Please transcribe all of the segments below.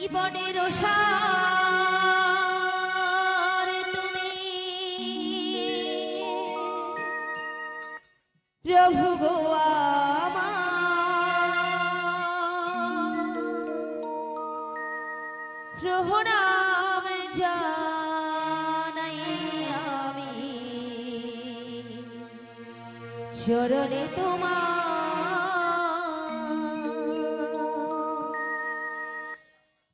জীবনের সার তুমি প্রভু গো আমার প্রণাম জানাই আমি চরণে তোমার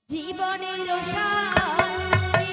জীবনের চরণে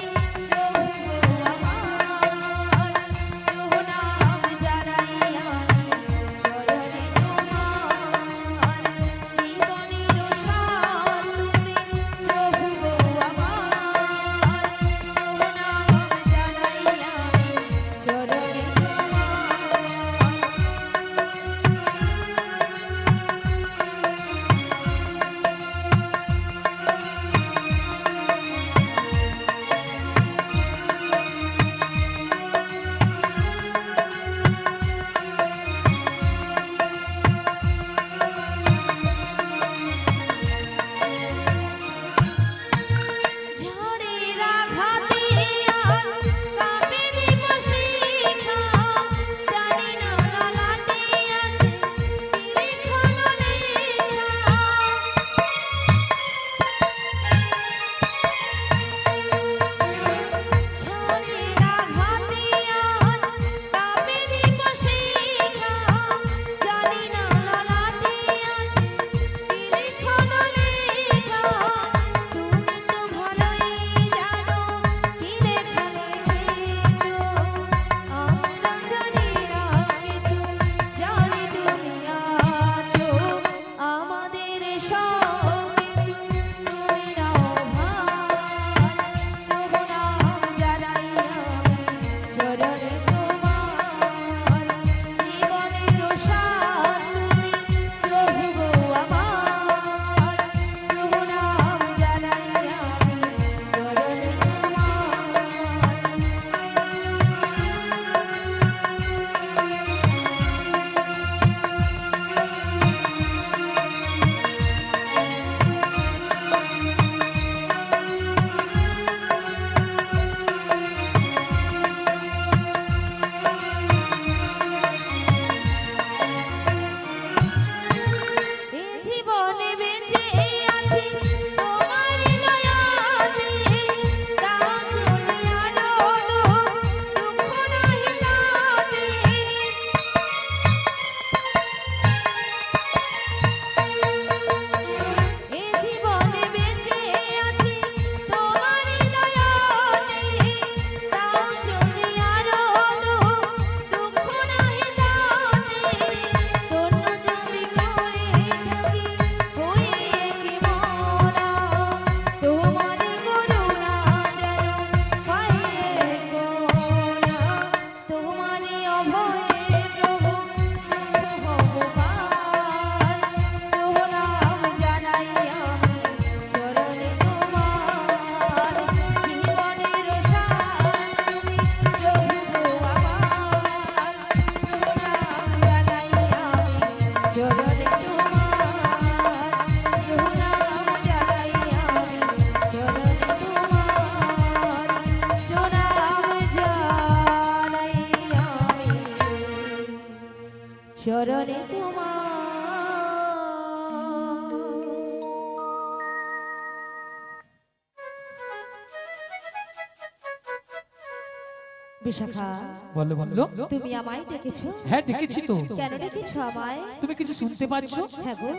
বিশাখা বলো বলো তুমি আমায় ডেকেছো? হ্যাঁ ডেকেছি তো। কেন ডেকেছো আমায়? তুমি কিছু শুনতে পাচ্ছো? হ্যাঁ গো,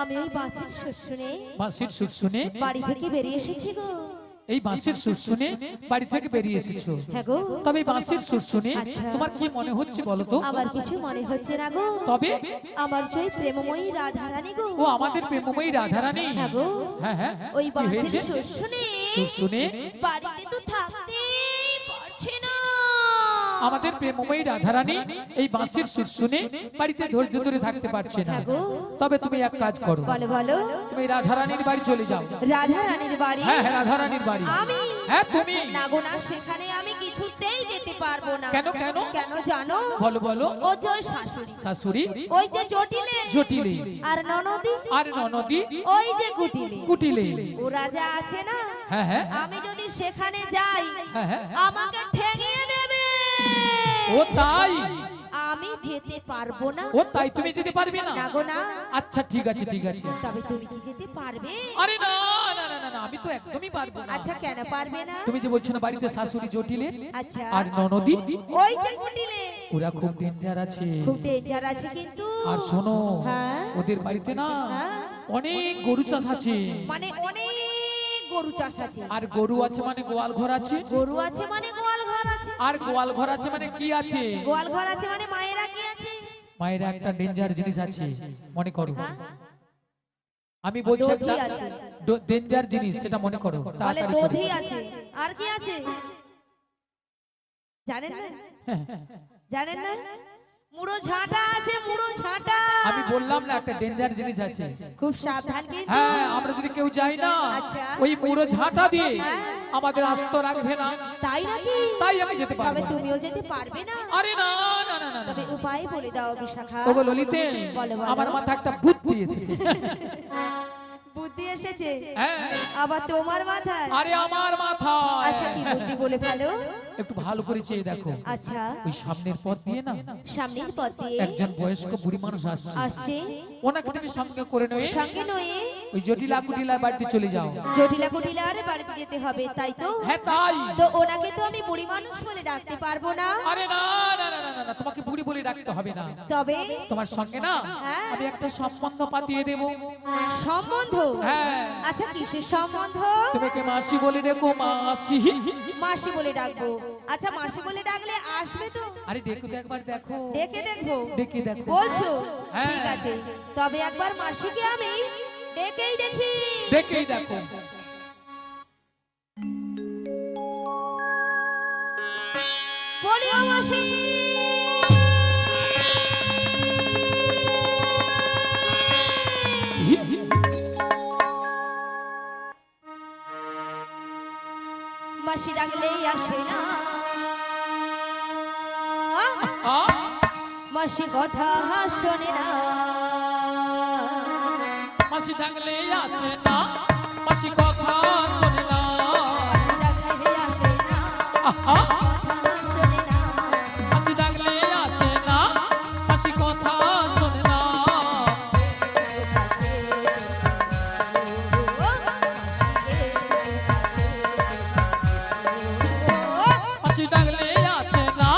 আমি এই বাঁশির সুর শুনে বাড়ি থেকে বেরিয়ে এসেছি গো। এই বাঁশির সুর শুনে বাড়ি থেকে বেরিয়ে এসেছো? হ্যাঁ গো। তবে এই বাঁশির সুর শুনে তোমার কি মনে হচ্ছে বলো তো? আমার কিছু মনে হচ্ছে না গো। তবে আমার যে প্রেমময়ী রাধারানী গো। ও আমাদের প্রেমময়ী রাধারানী। হ্যাঁ গো। হ্যাঁ হ্যাঁ ওই বাঁশির সুর শুনে বাড়িতে তো থাকতে পারছে না। আমাদের প্রেমময়ী রাধারানী এই বাঁশির সুর শুনে বাড়িতে ধৈর্য ধরে থাকতে পারছে না। তবে তুমি এক কাজ করো। বলো বলো। তুমি রাধারানীর বাড়ি চলে যাও। রাধারানীর বাড়ি? হ্যাঁ হ্যাঁ রাধারানীর বাড়ি। আমি? হ্যাঁ তুমি। না গো না, সেখানে আমি কিছুতেই যেতে পারবো না। কেন কেন কেন জানো? বলো বলো। ও যে শাশুড়ি, শাশুড়ি, ওই যে জটিলে, জটিলে, আর ননদি, আর ননদি, ওই যে কুটিলে, কুটিলে। ওরা যা আছে না, হ্যাঁ হ্যাঁ, আমি যদি সেখানে যাই হ্যাঁ হ্যাঁ, আমাকে ঠেঙিয়ে দেবে। ও তাই? আমি যেতে পারবো না। ও তাই, তুমি যেতে পারবে না? না গো না। আচ্ছা ঠিক আছে ঠিক আছে। তবে তুমি কি যেতে পারবে? আরে না না না না, আমি তো একদমই পারবো না। আচ্ছা কেন পারবে না? তুমি যে বলছো না বাড়িতে শাশুড়ি জটিলে আচ্ছা আর ননদি, ওই যে কুটিলে, ওরা খুব ডেঞ্জার আছে। খুব ডেঞ্জার আছে কিন্তু। আর শোনো, হ্যাঁ? ওদের বাড়িতে না হ্যাঁ? অনেক গরু চাষ আছে। মানে অনেক গরু চাষ আছে। আর গরু আছে মানে গোয়াল ঘর আছে। গরু আছে মানে গোয়াল ঘর আছে। আর গোয়াল ঘর আছে মানে কি আছে? গোয়াল ঘর আছে মানে মায়েরা কি আছে? মায়ের একটা ডেঞ্জার জিনিস আছে, মনে করো। হ্যাঁ? আমি বলছি একটা দধি আছে। ডেঞ্জার জিনিস, সেটা মনে করো বলে তাড়াতাড়ি করে। দধি আছে। আর কি আছে জানেন না? জানেন না? মুড়ো ঝাঁটা আছে, মুড়ো ঝাঁটা। আমি বললাম না একটা ডেঞ্জার জিনিস আছে। খুব সাবধান কিন্তু। হ্যাঁ, আমরা যদি কেউ যাই না আচ্ছা। ওই পুরো ঝাঁটা দিয়ে হ্যাঁ। আমাদের আস্ত রাখবে না। তাই নাকি? তাই আমি যেতে তবে পারবো না। তুমিও যেতে পারবে না। আরে না না না না, তবে না। উপায় বলে দাও বিশাখা। ওগো ললিতে, বলো, বলো। আমার মাথায় একটা বুদ্ধি এসেছে। বুদ্ধি এসেছে? হ্যাঁ, আবার তোমার মাথায়? আরে আমার আচ্ছা কি মাথায়। বুদ্ধি বলে ফেলো। একটু ভালো করে চেয়ে দেখো। আচ্ছা ওই সামনের পথ দিয়ে না সামনের পথ দিয়ে একজন বয়স্ক বুড়ি মানুষ আসছে। আসছে। ওনাকে তুমি সঙ্গে করে নয় সঙ্গে নয়ে ওই জটিলা কুটিলা বাড়িতে চলে যাও। জটিলা কুটিলার বাড়িতে যেতে হবে, তাই তো? হ্যাঁ তাই। তো ওনাকে তো আমি বুড়ি মানুষ বলে ডাকতে পারবো না। আরে না না না না, না, না, তোমাকে বুড়ি বলে ডাকতে হবে না। তবে তোমার সঙ্গে না হ্যাঁ। আমি একটা সম্বন্ধ পাতিয়ে দেব। সম্বন্ধ? হ্যাঁ, আচ্ছা কিসের সম্বন্ধ? তুমি কে মাসি বলে দেখো, মাসি। মাসি বলে ডাকবো। আচ্ছা মাসি বলে ডাকলে আসবে তো? আরে দেখো তো একবার, দেখো ডেকে দেখবো? ডেকে দেখো। বলছো? হ্যাঁ। ঠিক আছে, তবে একবার মাসিকে আমি ডেকেই দেখি। দেখেই দেখো। বলি ও মাসি। মাসি ডাকলেই আসে না, আ? মাসি কথা শোনে না। মাসি ডাকলে আসে না, মাসি কথা শোনে না। ডাকলেই আসে না, আহা! কথা শোনে না। মাসি ডাকলে আসে না, মাসি কথা শোনে না। মাসি ডাকলে আসে না,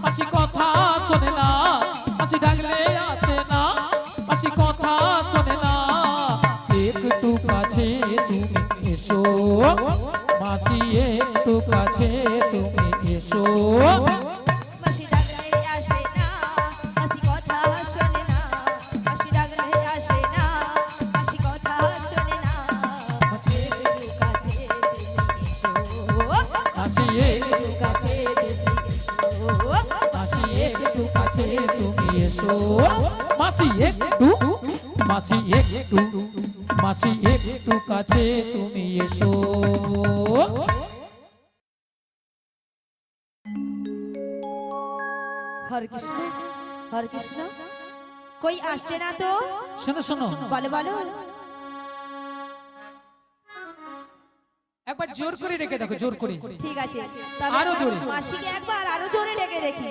মাসি কথা শোনে না। মাসি ডাকলে আসে না, মাসি কথা শোনে না। একটু কাছে তুমি এসো, মাসি একটু কাছে তুমি এসো। মাসি ডাকলেই আসে না, মাসি কথা শোনে না। মাসি ডাকলেই আসে না, মাসি কথা শোনে না। মাসি একটু কাছে তুমি এসো। মাসি একটু কাছে তুমি এসো। মাসি একটু কাছে তুমি এসো। মাসি একটু, মাসি একটু, মাসি একটু কাছে তুমি এসো। হরে কৃষ্ণ, হরে কৃষ্ণ। কই আসছে না তো? শোনো শোনো, বলো বলো। একবার জোর করে রেখে দেখো, জোর করে। ঠিক আছে, তবে আরো জোরে। মাসিকে একবার আরো জোরে ডেকে দেখি।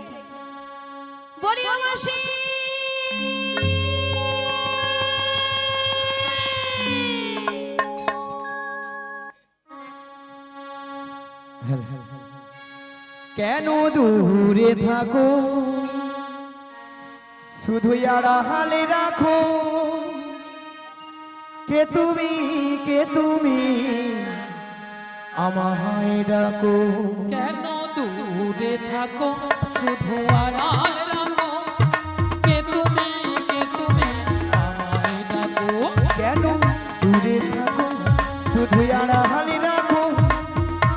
বলি ও মাসি। কেন দূরে থাকো, শুধু আড়ালে রাখো। কে তুমি, কে তুমি, আমায় ডাকো। কেন দূরে থাকো, শুধু আড়াল রাখো। কে তুমি, কে তুমি, আমায় ডাকো। কেন দূরে থাকো, শুধু আড়ালে রাখো।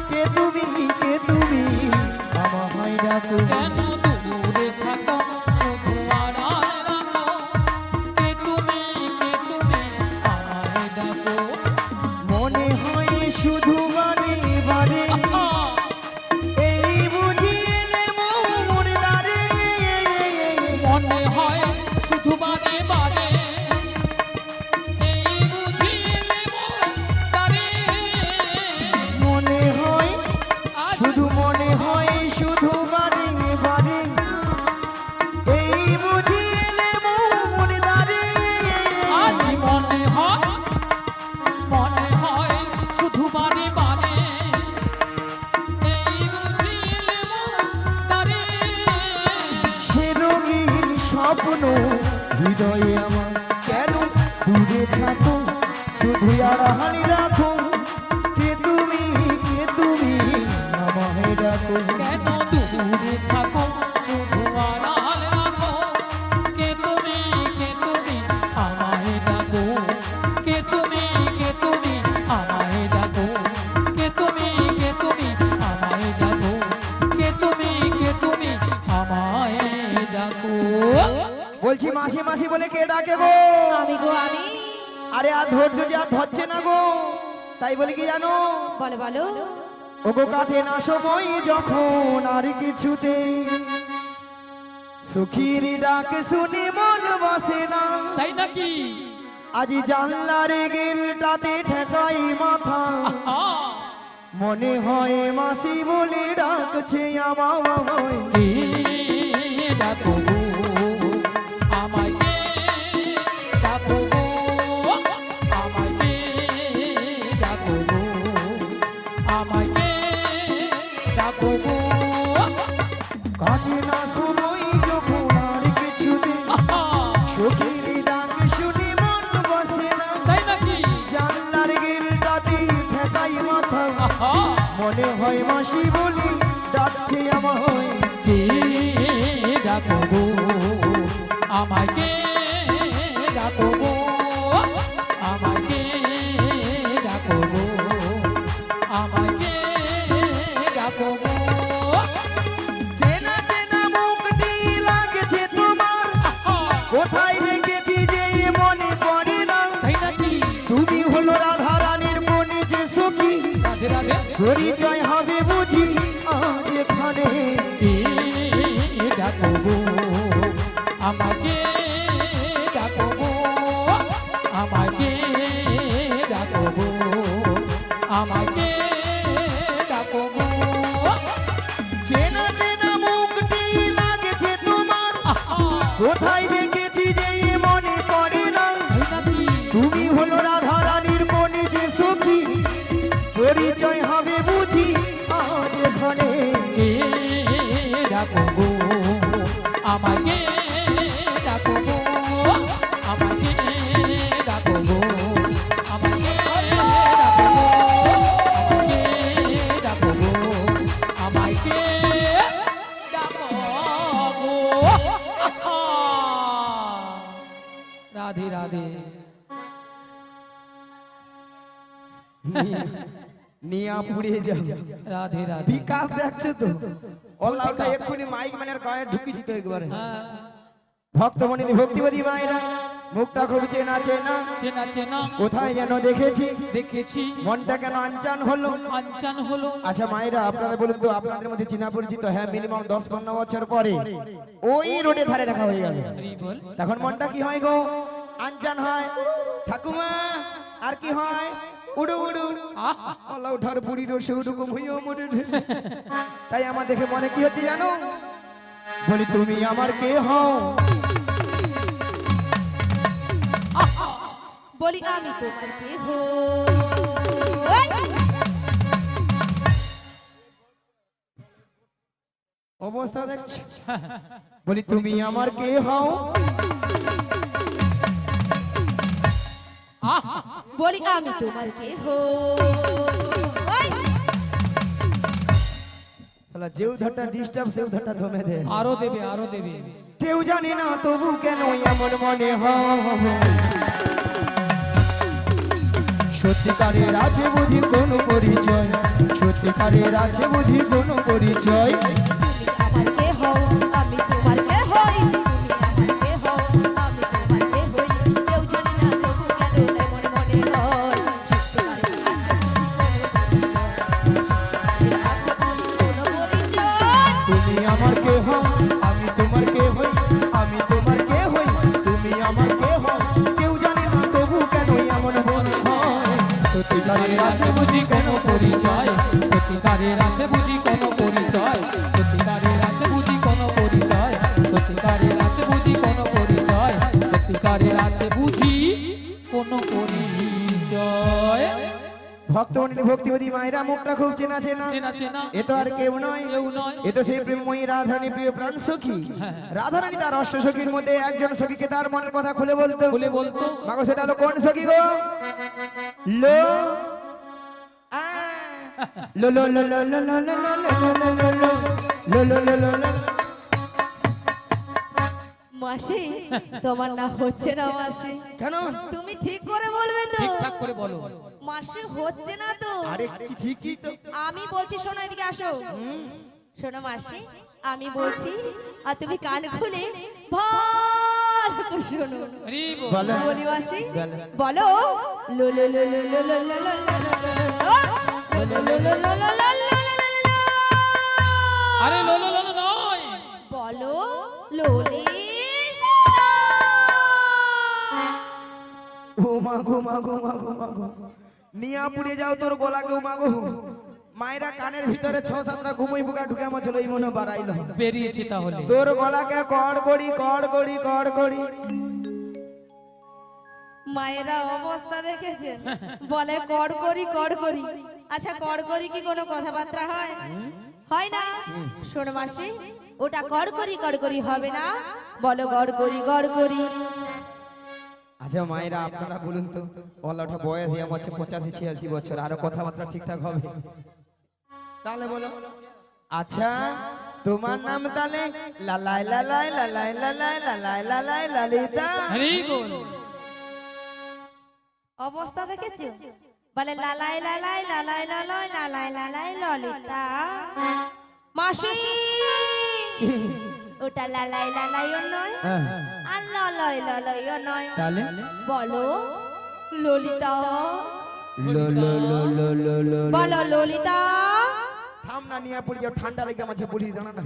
কে তুমি, কে তুমি, আমায় ডাকো। কেন দূরে থাকো, শুধু আড়াল রাখো। কে তুমি, কে তুমি, আমায় ডাকো। মনে হয় শুধু বারে বারে আহা! এই বুঝিয়ে স্বপ্ন হৃদয়ে আমার কেন দূরে থাকো শুধু আড়াহালি রাখো কে তুমি আমায় ডাকো কেন দূরে থাকো শুধু আড়াল রাখো কে তুমি আমায় ডাকো কে তুমি আমায় ডাকো কে তুমি আমায় ডাকো কে তুমি আমায় ডাকো বলছি মাসি মাসি বলে কে ডাকে গো আমি গো আমি। আরে আর ধৈর্য যে আর ধরছে না গো তাই বলি কি জানো বলো বলো। ওগো কাটে না সময় যখন আর কিছুতে সুখীর ডাক শুনি মন বসে না তাই নাকি আজি জানলার গেলটাতে ঠেকাই মাথা মনে হয় মাসি বলে ডাকছে আমায় কে ডাকো গো আমায় কে ডাকো গো আমায় কে ডাকো গো আমায় কে ডাকো গো কাটে না সময় যখন আর কিছুতে সুখীর ডাক শুনি মন বসে না তাই নাকি জানলার গেলটাতে ঠেকাই মাথা আহা মনে হয় মাসি বলি ডাকছে আমায় কে ডাকো গো আমায় কে ডাকো গো আমায় কে ডাকো গো আমায় কে ডাকো গো চেনা চেনা মুখটি লাগছে তোমার কোথায় রেখেছি যে মনে পড়ে না তাই নাকি তুমি হলো রাধা রানীর মনে যে সখী রাধে রাধে পরিচয় হবে বুঝি আজ এখানে কে ডাকো গো আমাকে ডাকো গো আমাকে ডাকো গো আমাকে ডাকো গো চেনা চেনা মুখটি লাগছে তোমার কোথায় রেখেছি যে মনে পড়ে না তাই নাকি তুমি হলো রাধা রানীর মনে যে সখী পরিচয় হবে বুঝি আজ এখানে কে ডাকো গো আমাকে ডাকো গো আমাকে ডাকো গো আমাকে ডাকো গো আমাকে ডাকো গো রাধে রাধে নিয়া পুড়িয়ে যাও রাধে রাধে পিকআপ দেখছো তো অল্লাহটা এক্ষুনি মাইক মানের গায়ে ঢুকি দিতে একবারে হ্যাঁ ভক্তমণি ভক্তিবাদী মায়েরা মুখটা খুব চেনা চেনা চেনা চেনা কোথায় যেন দেখেছি দেখেছি মনটা কেন আনচান হলো আনচান হলো আচ্ছা মায়েরা আপনারা বলুন তো আপনাদের মধ্যে চেনা পরিচিত হ্যাঁ মিনিমাম 10-15 বছর পরে ওই রোডে ধারে দেখা হয়ে গেল হরি বল তখন মনটা কি হয় গো আনচান হয় ঠাকুমা আর কি হয় উড়ু উড়ু আহা আল্লাহ উঠার বুড়ি রসে উড়ুকু ভুইও মরে তাই আমার দেখে মনে কি হচ্ছে জানো বলি তুমি আমার কে হও বলি আমি তোমার কে হো। অবস্থা দেখছি বলি তুমি আমার কে হও আহা বলি আমি তোমার কে হো। তাহলে যে উধারটা ডিস্টার্ব সে উধারটা ধমে দে আরো দেবে আরো দেবে কেউ জানে না তবু কেন এমন মনে হয় সত্যিকারের আছে বুঝি কোনো পরিচয় সত্যিকারের আছে বুঝি কোনো পরিচয় তুমি আমার কে হও আমি তোমার কে হই। তুমি আমার কে হও আমি তোমার কে হই। কেউ জানে না তবু কেন এমন মনে হয়। আছে কোনো পরিচয়। তুমি আমার কে হও আমি তোমার কে হই আমি তোমার কে হই তুমি আমার কে হও কেউ জানে না তবু কেন এমন মনে হয় সত্যিকারের আছে আছে বুঝি কোনো পরিচয় সত্যিকারের আছে বুঝি কোনো পরিচয় সত্যিকারের আছে বুঝি কোনো পরিচয় সত্যিকারের আছে বুঝি কোনো পরিচয় সত্যিকারের আছে বুঝি কোনো পরিচয় ভক্তমণ্ডলী ভক্তিবতী মায়েরা মুখটা খুব চেনা চেনা। চেনা চেনা এ তো আর কেউ নয়, কেউ নয়। এ তো সেই প্রেমময়ী রাধারানী প্রিয় প্রাণ সখী। রাধারানী তার অষ্ট সখীর মধ্যে একজন সখীকে তার মনের কথা খুলে বলতো। খুলে বলতো মাগো সেটা হলো কোন সখী গো? লো আ লো লো লো লো লো লো লো লো লো লো লো লো লো লো লো। মাসি তোমার না হচ্ছে না মাসি, কেন? তুমি ঠিক করে বলবে তো? ঠিকঠাক করে বলো। মাসি হচ্ছে না তো? আরে কি ঠিকই তো। আমি বলছি শোনো, এদিকে আসো। শোনো মাসি, আমি বলছি আর তুমি কান খুলে ভালো করে শোনো। হরি বল। বলো বলি মাসি, বলো। বলো লো লো লো লো লো লো লো লো লো লো লো লো লো লো লো লো। আরে লো লো লো লো নয়, বলো লোলি। ও মাগো মাগো মাগো মাগো, নিয়া পুড়ে যাও তোর গলাকে। ও মাগো, মায়েরা কানের ভিতরে 6-7টা ঘুমই বুকা ঢুকে আমার চলো এই মনে বাড়াইলো। বেরিয়েছি তাহলে। তোর গলাকে কড় করি কড় করি কড় করি। মায়েরা অবস্থা দেখেছেন, বলে কর করি কর করি। আচ্ছা কর করি কি কোনো কথাবার্তা হয়? হয় না। শোনো মাসি, ওটা কর করি হবে না, বলো গড় করি। আচ্ছা মায়েরা আপনারা বলুন তো, ওটা বয়স হয়ে আমার 85-86 বছর, আরো কথাবার্তা ঠিকঠাক হবে তাহলে বলো। আচ্ছা তোমার নাম তাহলে লালাই লালাই লালাই লালাই লালাই লালাই ললিতা। হরি বল। অবস্থা দেখেছো, বলে লালাই লালাই লালাই লালাই লালাই লালাই ললিতা। মাসি ওটা লালাই লালাইও নয় আর ললয় ললয়ও নয়, তাহলে বলো ললিতা। লো লো লো লো লো লো। বলো ললিতা। থাম না, নিয়ে পড়ে যাও, ঠান্ডা লেগে আমার বলি দাঁড়া না।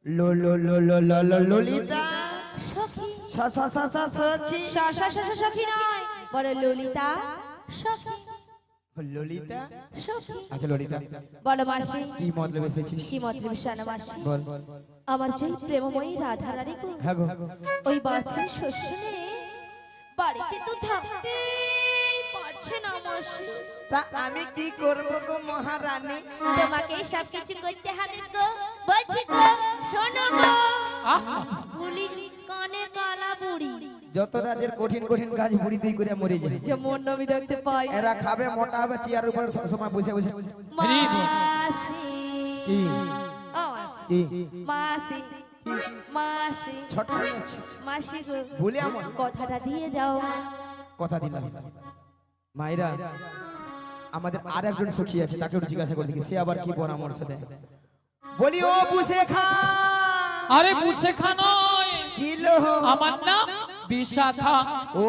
লো লো লো লো লো লো ললিতা। সখী সা সা সা সা সখী। সখী নয়, বলো ললিতা সখী। ললিতা। সখী আচ্ছা ললিতা, বলো মাসি কি মতলব এসেছিস? কি মতলব শোনো মাসি। বল। আমার যে প্রেমময়ী রাধারানী গো, হ্যাঁ গো। ওই বাসের শস্য নিয়ে বাড়িতে তো থাকতেই পারছে না মাসি। তা আমি কি করব গো মহারানী? তোমাকে সব কিছু করতে হবে গো, বলছি গো শোনো গো। গুলি কানে কালা বুড়ি, যত রাজের কঠিন কঠিন কাজ বুড়ি তুই করে মরে যায়। যেমন নবী দেখতে পাই। এরা খাবে মোটা হবে, চেয়ারের উপর সব সময় বসে বসে। মাসি কি ও মাসি কি মাসি মাসি ছোট আছে মাসি গো, বলে আমার কথাটা দিয়ে যাও। কথা দিলাম। মায়েরা আমাদের আর একজন সখী আছে, তাকে একটু জিজ্ঞাসা করে দেখি সে আবার কি পরামর্শ দেয়। বলি ও বুঝে খা। আরে বুঝেখা নয়, কি লো? আমার নাম বিশাখা। ও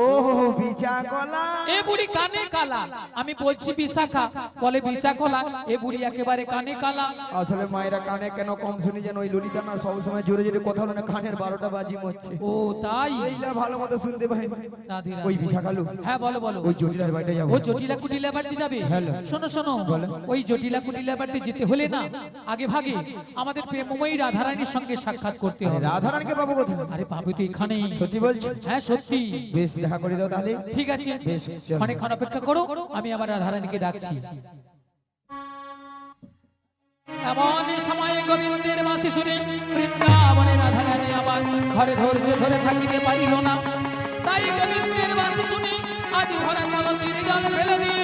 বিচা কলা। এ বুড়ি কানে কালা, আমি বলছি বিশাখা, বলে বিচা কলা। এ বুড়ি একেবারে কানে কালা। আসলে মায়েরা কানে কেন কম শুনি যেন ওই ললিতা না সব সময় জোরে জোরে কথা বলে না, কানের 12টা বাজি মরছে। ও তাই? এইলা ভালো মতো শুনতে পাই। রাধে রাধে। ওই বিশাখালু। হ্যাঁ বলো বলো। ওই জটিলার বাড়িতে যাবো। ও জটিলা কুটিলা বাড়িতে যাবে? হ্যালো। শোনো শোনো, ওই জটিলা কুটিলা বাড়িতে যেতে হলে না আগে ভাগে আমাদের প্রেমময়ী রাধারানীর সঙ্গে সাক্ষাৎ করতে হবে। রাধারানীকে পাবো কোথায়? আরে পাবে তো এখানেই। সত্যি বলছো? হ্যাঁ সত্যি। বেশ দেখা করে দাও তাহলে। ঠিক আছে, অনেকক্ষণ অপেক্ষা করো, আমি আবার রাধারানীকে ডাকছি। এমন সময়ে গোবিন্দের বাঁশি শুনে বৃন্দাবনে রাধারানী আবার ঘরে ধৈর্য ধরে থাকিতে পারিল না। তাই গোবিন্দের বাঁশি শুনে আজ ভরা কলসির জল ফেলে দিয়ে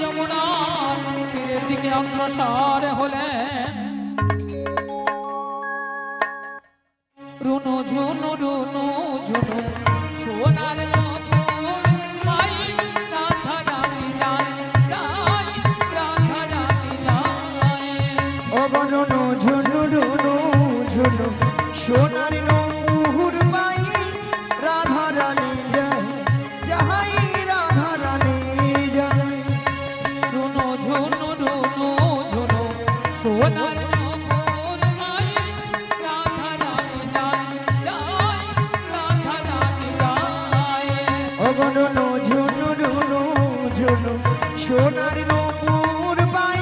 যমুনার তীরের দিকে অগ্রসর হলেন। রুনু ঝুনু রুনু ঝুনু সোনার নপুর মাই রাধারানী যায় যায় রাধারানী যায়। ও বননু ঝুনু রুনু ঝুনু সোনার নূপুর পাই রাধারানী যায় যাহাই রাধারানী যায়। রুনু ঝুনু রুনু ঝুনু সোনার নপুর মাই রাধারানী যায় যায় রাধারানী যায়। ও বননু ঝুনু রুনু ঝুনু সোনার নূপুর পাই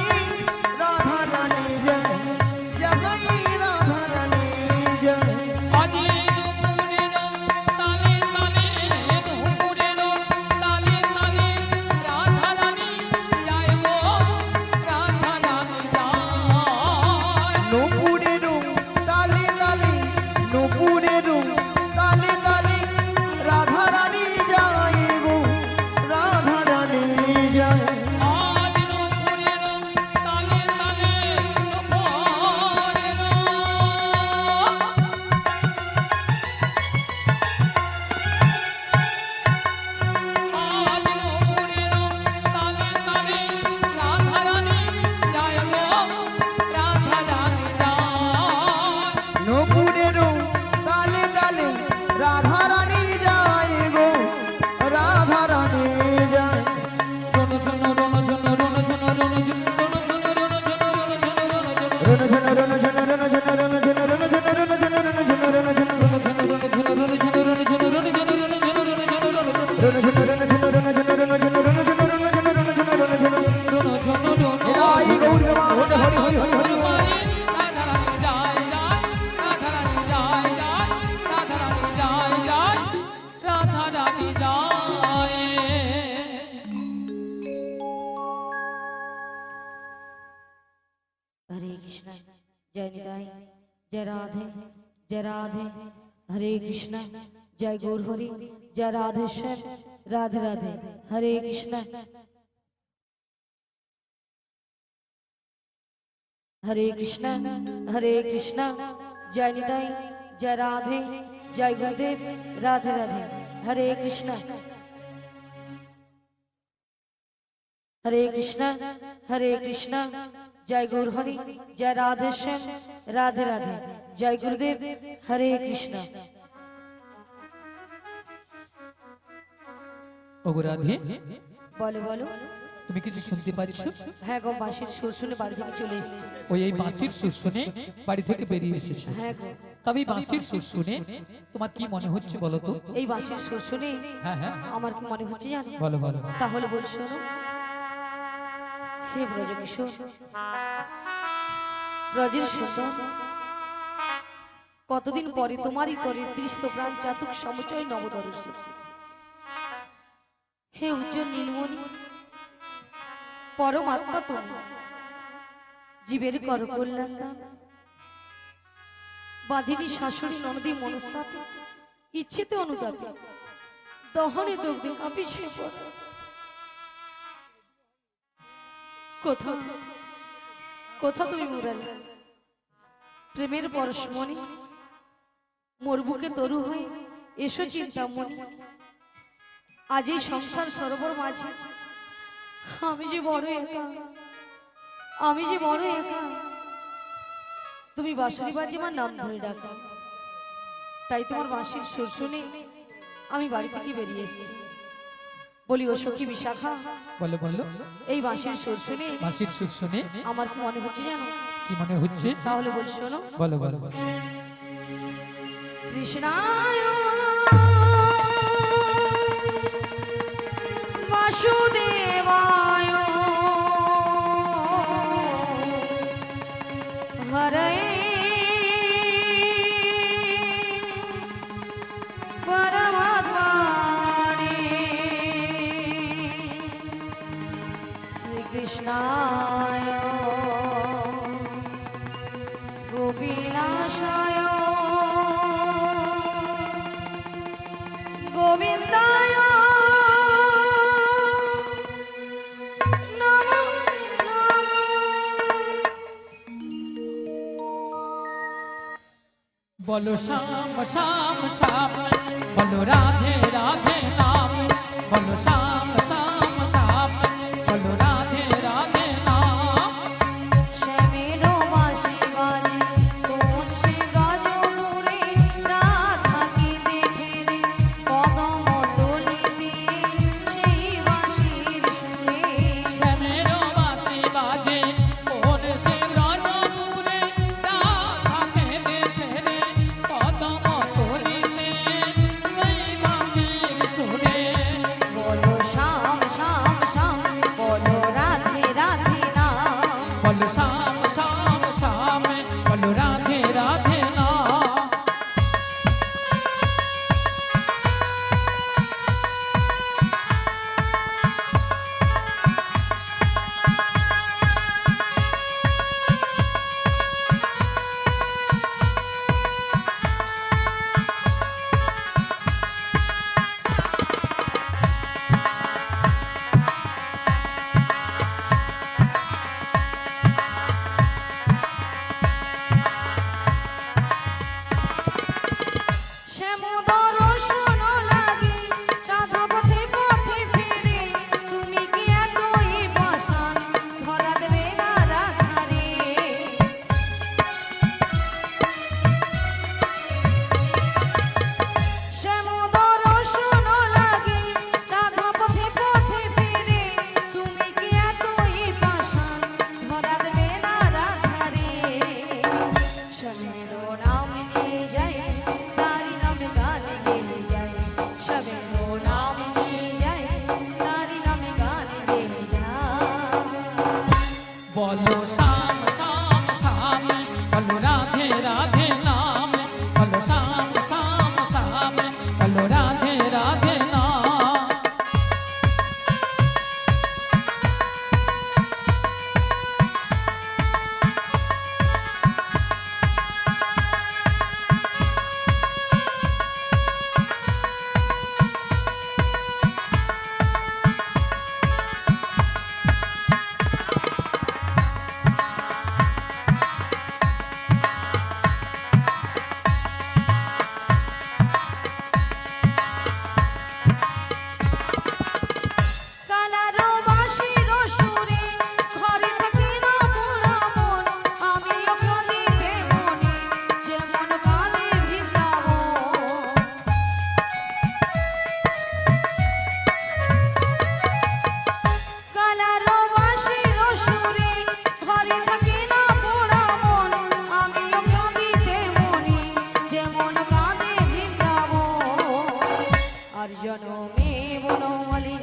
রাধারানী যায় যাহাই রাধারানী যায়। আজি নুপুরের তালে তালে নুপুরের তালে তালে রাধারানী যায় গো हरे कृष्ण जय निताई जय राधे जय राधे हरे कृष्ण जय गौर हरि जय राधेश्वर राधे राधे हरे कृष्ण हरे कृष्ण जय निताई जय राधे जय गुरुदेव राधे राधे हरे कृष्ण जय गौर हरि जय राधेश्याम राधे राधे जय गुरुदेव हरे कृष्ण ওগো রাধে বলো বলো তুমি কিছু শুনতে পাচ্ছ? হ্যাঁ গো বাঁশির সুর শুনে বাড়ি থেকে চলে এসেছি ওই এই বাঁশির সুর শুনে বাড়ি থেকে বেরিয়ে এসেছো। হ্যাঁ গো তবে এই বাঁশির সুর শুনে তোমার কি মনে হচ্ছে বলো তো? এই বাঁশির সুর শুনে হ্যাঁ হ্যাঁ আমার কি মনে হচ্ছে জানো? বলো বলো। তাহলে বল শোনো হে ব্রজকিশোর ব্রজের সুন্দর কতদিন পরে তোমারই করে তৃষ্ণ প্রাণ চাতুক সমচয় নবদর্শ হে উজ্জ্বল নীলমণি পরমাত্মা তুমি জীবের কর কল্যাণ দান বাঁধিনী শাশুড়ি ননদী মনস্তাপ ইচ্ছেতে অনুতাপে দহনে দগ্ধে কাঁপিছে কোথা কোথা তুমি মুরালি প্রেমের পরশমণি মোর বুকে তরু হয়ে এসো চিন্তামণি আজ এই সংসার সরোবর মাঝে আমি যে বড় একা তুমি বাঁশরি বাজে আমার নাম ধরে ডাকো তাই তোমার বাঁশির সুর শুনে আমি বাড়ি থেকে বেরিয়ে এসেছি বলি ও সখী বিশাখা বলো বলো। এই বাঁশির সুর শুনে বাঁশির সুর শুনে আমার কি মনে হচ্ছে জানো? কি মনে হচ্ছে? তাহলে বল শোনো বলো বলো। কৃষ্ণায় বাসুদেবায় হরে পরমাত্মনে শ্রীকৃষ্ণায় গোপীনাশায় গোবিন্দায় বলো শ্যাম শ্যাম শ্যাম বলো রাধে রাধে নাম বলো শ্যাম শ্যাম শ্যাম বলো রাধে রাধে নাম শ্যামের বাঁশি বাজে কোন সে ব্রজপুরে রাত থাকি দেখে রে কদম তলিতে সেই বাঁশির সুরে শ্যামের বাঁশি বাজে কোন সে ব্রজপুরে রাত থাকে দেখে রে কদম তলিতে সেই বাঁশির সুরে বলো বলো শ্যাম শ্যাম শ্যাম বলো রাধে রাধে নাম বলো শ্যাম শ্যাম শ্যাম বলো রাধে রাধে নাম কালারো বাঁশির সুরে ঘরে থাকে না মোরা মন, আমিও কাঁদি তেমনি যেমন কাঁদে বৃন্দাবন। কালারো বাঁশির সুরে ঘরে থাকে না মোরা মন, আমিও কাঁদি তেমনি যেমন কাঁদে বৃন্দাবন। আর জনমে বনমালী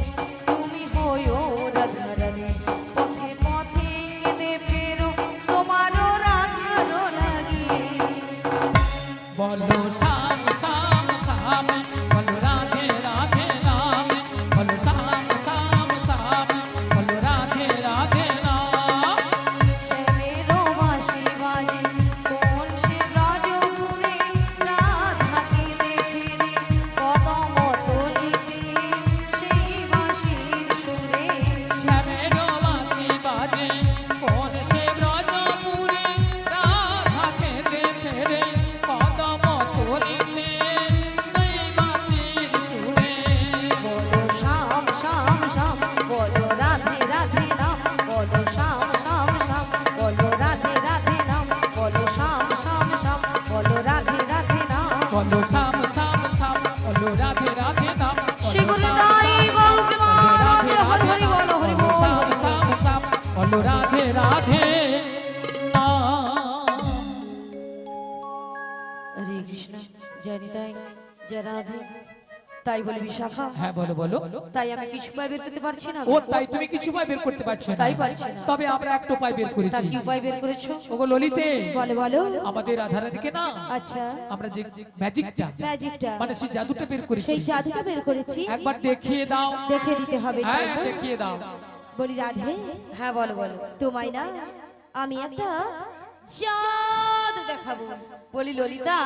তুমি হইও রাধারানী, পথে পথে কেঁদে ফেরো তোমারও রাধার লাগি। বলো শ্যাম শ্যাম শ্যাম বলো রাধে রাধে নাম বলো শ্যাম শ্যাম শ্যাম বলো রাধে রাধে নাম শ্যামেরও বাঁশি বাজে কোন সে ব্রজপুরে, রাধা কেঁদে ফেরে কদম তলিতে সেই বাঁশির সুরে। শ্যামেরও বাঁশি বাজে কোন সে ব্রজপুরে, রাধা কেঁদে ফেরে কদম তলিতে সেই বাঁশির সুরে। বলো শ্যাম শ্যাম শ্যাম বলো রাধে রাধে নাম, বলো শ্যাম শ্যাম শ্যাম বলো রাধে রাধে নাম, বলো শ্যাম শ্যাম শ্যাম বলো রাধে রাধে নাম। বলো শ্যাম শ্যাম শ্যাম বলো রাধে রাধে নাম শ্রী গুরুদাই গৌর প্রেমানন্দে হরি হরি বলো হরি বল। শ্যাম শ্যাম শ্যাম বলো রাধে রাধে নাম। হরে কৃষ্ণ, জয় নিতাই, জয় রাধে। তাই বলে বিশাখা, হ্যাঁ বলো বলো। তাই আমি কিছু উপায় বের করতে পারছি না। ও তাই তুমি কিছু উপায় বের করতে পারছো না? তাই পারছি না। তবে আমরা একটা উপায় বের তার করেছি। কি উপায় বের করেছো? ওগো ললিতে, বলো বলো। আমাদের রাধারানীকে না আচ্ছা, আমরা যে ম্যাজিকটা ম্যাজিকটা মানে সেই জাদুটা বের করেছি, সেই জাদুটা বের করেছি, একবার দেখিয়ে দাও। দেখে দিতে হবে। হ্যাঁ তাই তো? দেখিয়ে দাও। বলি রাধে, হ্যাঁ বলো বলো। তোমায় না আমি একটা জাদু দেখাবো। বলি ললিতা,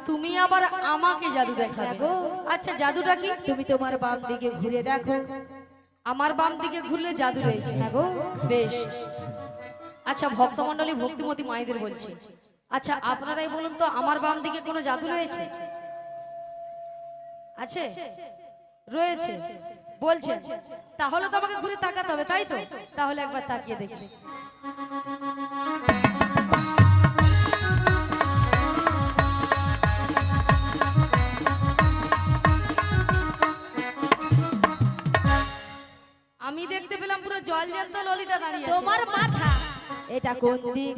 তুমি আবার আমাকে জাদু দেখাবে? আচ্ছা জাদুটা কি? তুমি তোমার বাম দিকে ঘুরে দেখো। আমার বাম দিকে ঘুরলে জাদু রয়েছে। হ্যাঁ গো, বেশ। আচ্ছা ভক্তমণ্ডলী, ভক্তিমতী মায়েদের বলছি, আচ্ছা আপনারাই বলুন তো, আমার বাম দিকে কোনো জাদু রয়েছে? আছে? রয়েছে বলছেন? তাহলে তো আমাকে ঘুরে তাকাতে হবে, তাই তো? তাহলে একবার তাকিয়ে দেখি। আমি দেখতে পেলাম পুরো জল জ্যান্ত ললিতা দাঁড়িয়ে আছে। তোমার মাথা এটা কোন দিক?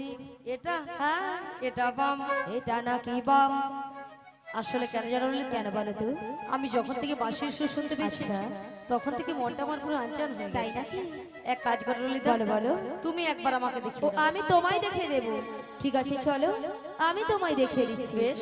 এটা হ্যাঁ, এটা বাম। এটা নাকি বাম? আসলে কেন জানো ললিতা? কেন বলো তো? আমি যখন থেকে বাঁশির সুর শুনতে পেয়েছি আচ্ছা। তখন থেকে মনটা আমার পুরো আনচান হয়ে তাই গেছে। নাকি? এক কাজ করো ললিতা, বলো বলো। তুমি একবার আমাকে ও, দেখিয়ে দাও। আমি তোমায় দেখে দেব। ঠিক আছে চলো, আমি তোমায় দেখিয়ে দিচ্ছি। বেশ।